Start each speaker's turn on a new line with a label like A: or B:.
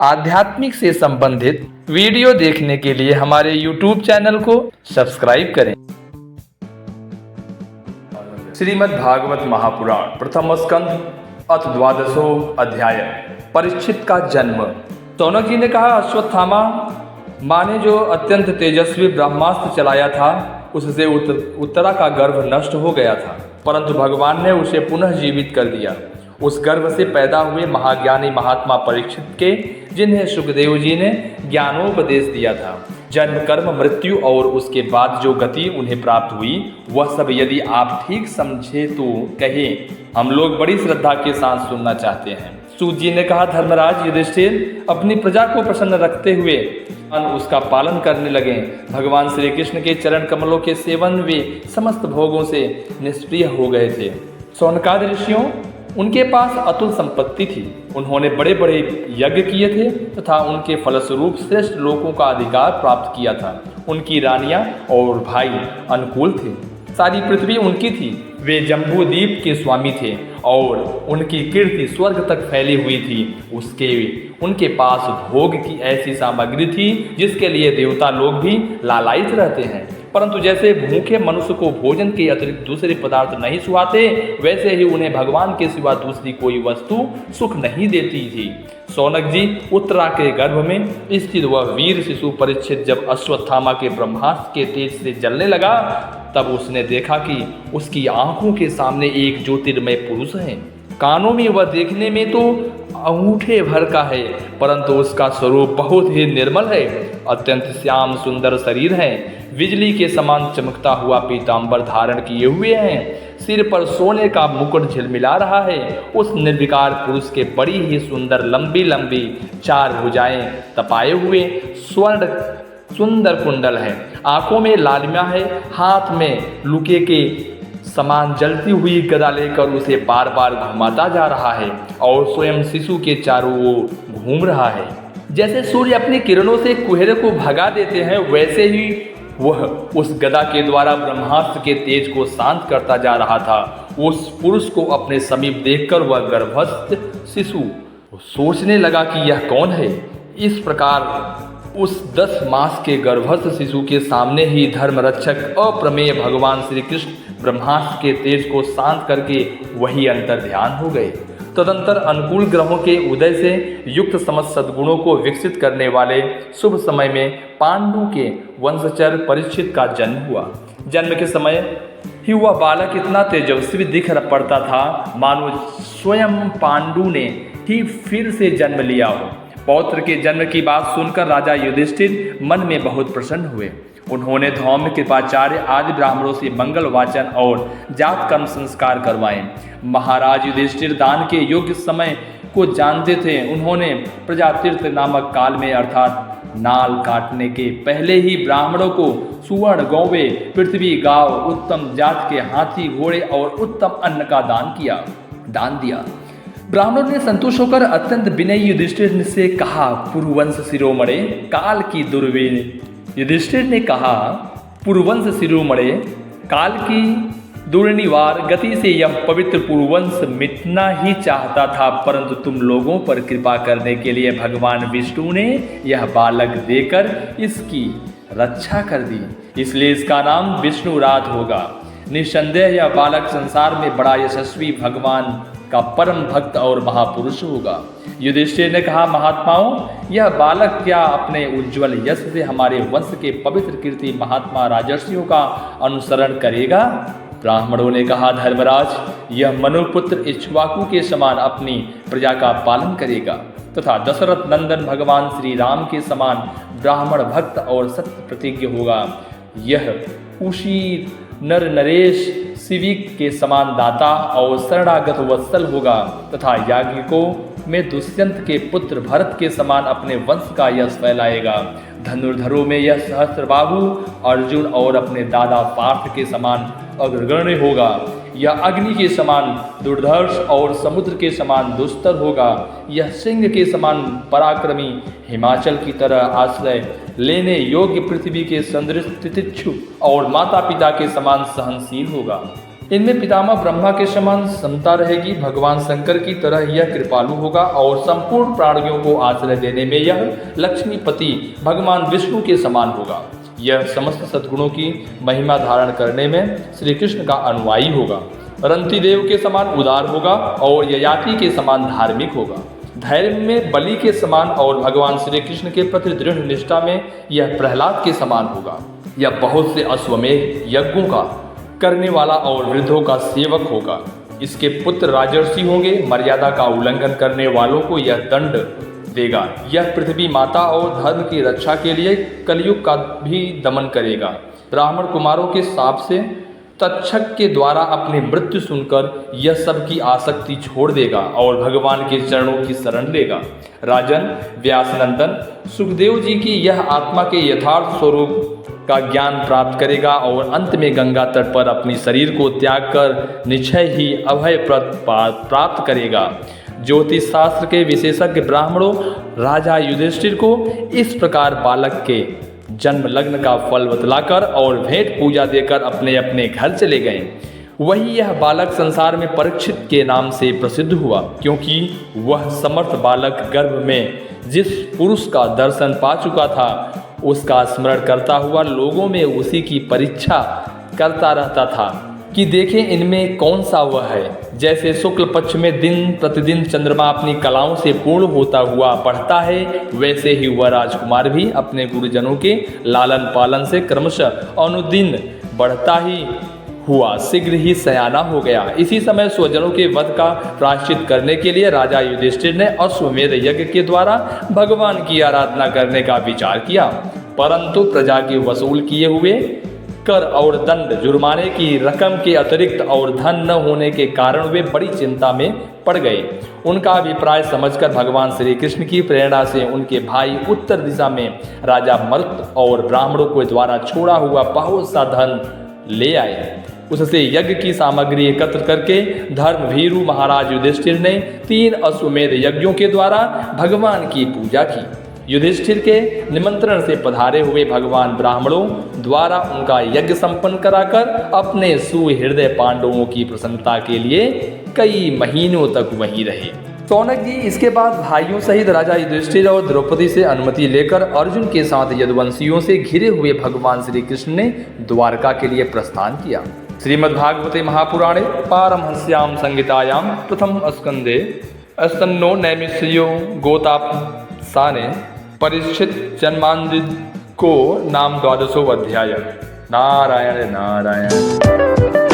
A: आध्यात्मिक से संबंधित वीडियो देखने के लिए हमारे YouTube चैनल को सब्सक्राइब करें। श्रीमद् भागवत महापुराण प्रथम स्कंध अथ द्वादशो अध्याय परीक्षित का जन्म। शौनक जी ने कहा, अश्वत्थामा माँ ने जो अत्यंत तेजस्वी ब्रह्मास्त्र चलाया था उससे उत्तरा का गर्भ नष्ट हो गया था, परंतु भगवान ने उसे पुनः जीवित कर दिया। उस गर्भ से पैदा हुए महाज्ञानी महात्मा परीक्षित के, जिन्हें सुखदेव जी ने ज्ञानोपदेश दिया था, जन्म कर्म मृत्यु और उसके बाद जो गति उन्हें प्राप्त हुई वह सब यदि आप ठीक समझे तो कहें, हम लोग बड़ी श्रद्धा के साथ सुनना चाहते हैं। सूत जी ने कहा, धर्मराज युधिष्ठिर अपनी प्रजा को प्रसन्न रखते हुए उसका पालन करने लगे। भगवान श्री कृष्ण के चरण कमलों के सेवन वे समस्त भोगों से निष्प्रिय हो गए थे। शौनकादि ऋषियों उनके पास अतुल संपत्ति थी। उन्होंने बड़े बड़े यज्ञ किए थे तथा उनके फलस्वरूप श्रेष्ठ लोकों का अधिकार प्राप्त किया था। उनकी रानियां और भाई अनुकूल थे। सारी पृथ्वी उनकी थी। वे जम्बू द्वीप के स्वामी थे और उनकी कीर्ति स्वर्ग तक फैली हुई थी। उनके पास भोग की ऐसी सामग्री थी जिसके लिए देवता लोग भी लालायित रहते हैं, परंतु जैसे भूखे मनुष्य को भोजन के अतिरिक्त दूसरे पदार्थ नहीं सुहाते, वैसे ही उन्हें भगवान के सिवा दूसरी कोई वस्तु सुख नहीं देती थी। शौनक जी उत्तरा के गर्भ में स्थित वह वीर शिशु परीक्षित जब अश्वत्थामा के ब्रह्मास्त्र के तेज से जलने लगा, तब उसने देखा कि उसकी आंखों के सामने एक ज्योतिर्मय पुरुष है। कानों में वह देखने में तो अंगूठे भर का है, परंतु उसका स्वरूप बहुत ही निर्मल है। अत्यंत श्याम सुंदर शरीर है, बिजली के समान चमकता हुआ पीतांबर धारण किए हुए हैं, सिर पर सोने का मुकुट झिलमिला रहा है। उस निर्विकार पुरुष के बड़ी ही सुंदर लंबी लंबी चार भुजाएं तपाए हुए स्वर्ण सुंदर कुंडल है, आंखों में लालिमा है, हाथ में लुके के समान जलती हुई गदा लेकर उसे बार बार घुमाता जा रहा है और स्वयं शिशु के चारों ओर घूम रहा है। जैसे सूर्य अपनी किरणों से कुहरे को भगा देते हैं, वैसे ही वह उस गदा के द्वारा ब्रह्मास्त्र के तेज को शांत करता जा रहा था। उस पुरुष को अपने समीप देखकर वह गर्भस्थ शिशु सोचने लगा कि यह कौन है। इस प्रकार उस 10 मास के गर्भस्थ शिशु के सामने ही धर्मरक्षक अप्रमेय भगवान श्री कृष्ण ब्रह्मास्त्र के तेज को शांत करके वही अंतर ध्यान हो गए। तदंतर अनुकूल ग्रहों के उदय से युक्त समस्त सद्गुणों को विकसित करने वाले शुभ समय में पांडु के वंशचर परीक्षित का जन्म हुआ। जन्म के समय ही वह बालक इतना तेजस्वी दिख पड़ता था मानो स्वयं पांडु ने ही फिर से जन्म लिया हो। पौत्र के जन्म की बात सुनकर राजा युधिष्ठिर मन में बहुत प्रसन्न हुए। उन्होंने धौम्य कृपाचार्य आदि ब्राह्मणों से मंगल वाचन और जात कर्म संस्कार करवाए। महाराज युधिष्ठिर दान के योग्य समय को जानते थे। उन्होंने प्रजातीर्थ नामक काल में अर्थात नाल काटने के पहले ही ब्राह्मणों को सुवर्ण गौवे पृथ्वी गांव उत्तम जात के हाथी घोड़े और उत्तम अन्न का दान दिया। ब्राह्मणों ने संतुष्ट होकर अत्यंत विनय युधिष्ठिर से कहा, पुरुवंश शिरोमणे काल की दुर्विन। युधिष्ठिर ने कहा, पुरुवंश शिरोमणे काल की दुर्निवार गति से यह पवित्र पुरुवंश मिटना ही चाहता था, परंतु तुम लोगों पर कृपा करने के लिए भगवान विष्णु ने यह बालक देकर इसकी रक्षा कर दी, इसलिए इसका नाम विष्णुराज होगा। निस्संदेह यह बालक संसार में बड़ा यशस्वी भगवान का परम भक्त और महापुरुष होगा। युधिष्ठिर ने कहा, महात्माओं, यह बालक क्या अपने उज्ज्वल यश से हमारे वंश के पवित्र कीर्ति महात्मा राजर्षियों का अनुसरण करेगा? ब्राह्मणों ने कहा, धर्मराज, यह मनुपुत्र इक्ष्वाकु के समान अपनी प्रजा का पालन करेगा तथा दशरथ नंदन भगवान श्री राम के समान ब्राह्मण भक्त और सत्य प्रतिज्ञ होगा। यह कुशीर नर नरेश सिविक के समान दाता और शरणागत वत्सल होगा तथा याज्ञिकों में दुष्यंत के पुत्र भरत के समान अपने वंश का यश फैलाएगा। धनुर्धरों में यह सहस्त्रबाहु अर्जुन और अपने दादा पार्थ के समान अग्रगण्य होगा। यह अग्नि के समान दुर्धर्ष और समुद्र के समान दुस्तर होगा। यह सिंह के समान पराक्रमी, हिमाचल की तरह आश्रय लेने योग्य पृथ्वी के सदृश तितिक्षु और माता पिता के समान सहनशील होगा। इनमें पितामह ब्रह्मा के समान समता रहेगी। भगवान शंकर की तरह यह कृपालु होगा और संपूर्ण प्राणियों को आश्रय देने में यह लक्ष्मीपति भगवान विष्णु के समान होगा। यह समस्त सद्गुणों की महिमा धारण करने में श्री कृष्ण का अनुयायी होगा। रंती देव के समान उदार होगा और ययाति के समान धार्मिक होगा। धैर्य में बलि के समान और भगवान श्री कृष्ण के प्रति दृढ़ निष्ठा में यह प्रहलाद के समान होगा। यह बहुत से अश्वमेध यज्ञों का करने वाला और वृद्धों का सेवक होगा। इसके पुत्र राजर्षि होंगे। मर्यादा का उल्लंघन करने वालों को यह दंड देगा। यह पृथ्वी माता और धर्म की रक्षा के लिए कलयुग का भी दमन करेगा। ब्राह्मण कुमारों के शाप से तक्षक के द्वारा अपनी मृत्यु सुनकर यह सब की आसक्ति छोड़ देगा और भगवान के चरणों की शरण लेगा। राजन, व्यासनंदन, सुखदेव जी की यह आत्मा के यथार्थ स्वरूप का ज्ञान प्राप्त करेगा और अंत में गंगा तट पर अपनी शरीर को त्याग कर निश्चय ही अभय प्राप्त करेगा। ज्योतिष शास्त्र के विशेषज्ञ ब्राह्मणों राजा युधिष्ठिर को इस प्रकार बालक के जन्म लग्न का फल बतलाकर और भेंट पूजा देकर अपने अपने घर चले गए। वही यह बालक संसार में परीक्षित के नाम से प्रसिद्ध हुआ, क्योंकि वह समर्थ बालक गर्भ में जिस पुरुष का दर्शन पा चुका था उसका स्मरण करता हुआ लोगों में उसी की परीक्षा करता रहता था कि देखें इनमें कौन सा वह है। जैसे शुक्ल पक्ष में दिन प्रतिदिन चंद्रमा अपनी कलाओं से पूर्ण होता हुआ बढ़ता है, वैसे ही वह राजकुमार भी अपने गुरुजनों के लालन पालन से क्रमशः अनुदिन बढ़ता ही हुआ शीघ्र ही सयाना हो गया। इसी समय स्वजनों के वध का प्रायश्चित करने के लिए राजा युधिष्ठिर ने अश्वमेध यज्ञ के द्वारा भगवान की आराधना करने का विचार किया, परंतु प्रजा के वसूल किए हुए कर और दंड जुर्माने की रकम के अतिरिक्त और धन न होने के कारण वे बड़ी चिंता में पड़ गए। उनका अभिप्राय समझकर भगवान श्री कृष्ण की प्रेरणा से उनके भाई उत्तर दिशा में राजा मरुत और ब्राह्मणों के द्वारा छोड़ा हुआ बहुत सा धन ले आए। उससे यज्ञ की सामग्री एकत्र करके धर्मभीरु महाराज युधिष्ठिर ने 3 अश्वमेध यज्ञों के द्वारा भगवान की पूजा की। युधिष्ठिर के निमंत्रण से पधारे हुए भगवान ब्राह्मणों द्वारा उनका यज्ञ संपन्न कराकर अपने सुहृदय पांडवों की प्रसन्नता के लिए कई महीनों तक वहीं रहे। शौनक जी इसके बाद भाइयों सहित राजा युधिष्ठिर और द्रौपदी से अनुमति लेकर अर्जुन के साथ यदुवंशियों से घिरे हुए भगवान श्री कृष्ण ने द्वारका के लिए प्रस्थान किया। श्रीमद्भागवते महापुराणे पारमहंस्यां संहितायां प्रथम स्कंदे स्तन्नो नैमिषयो गोतापसाने परीक्षित जन्मांदिको नाम 12वां अध्याय। नारायण नारायण।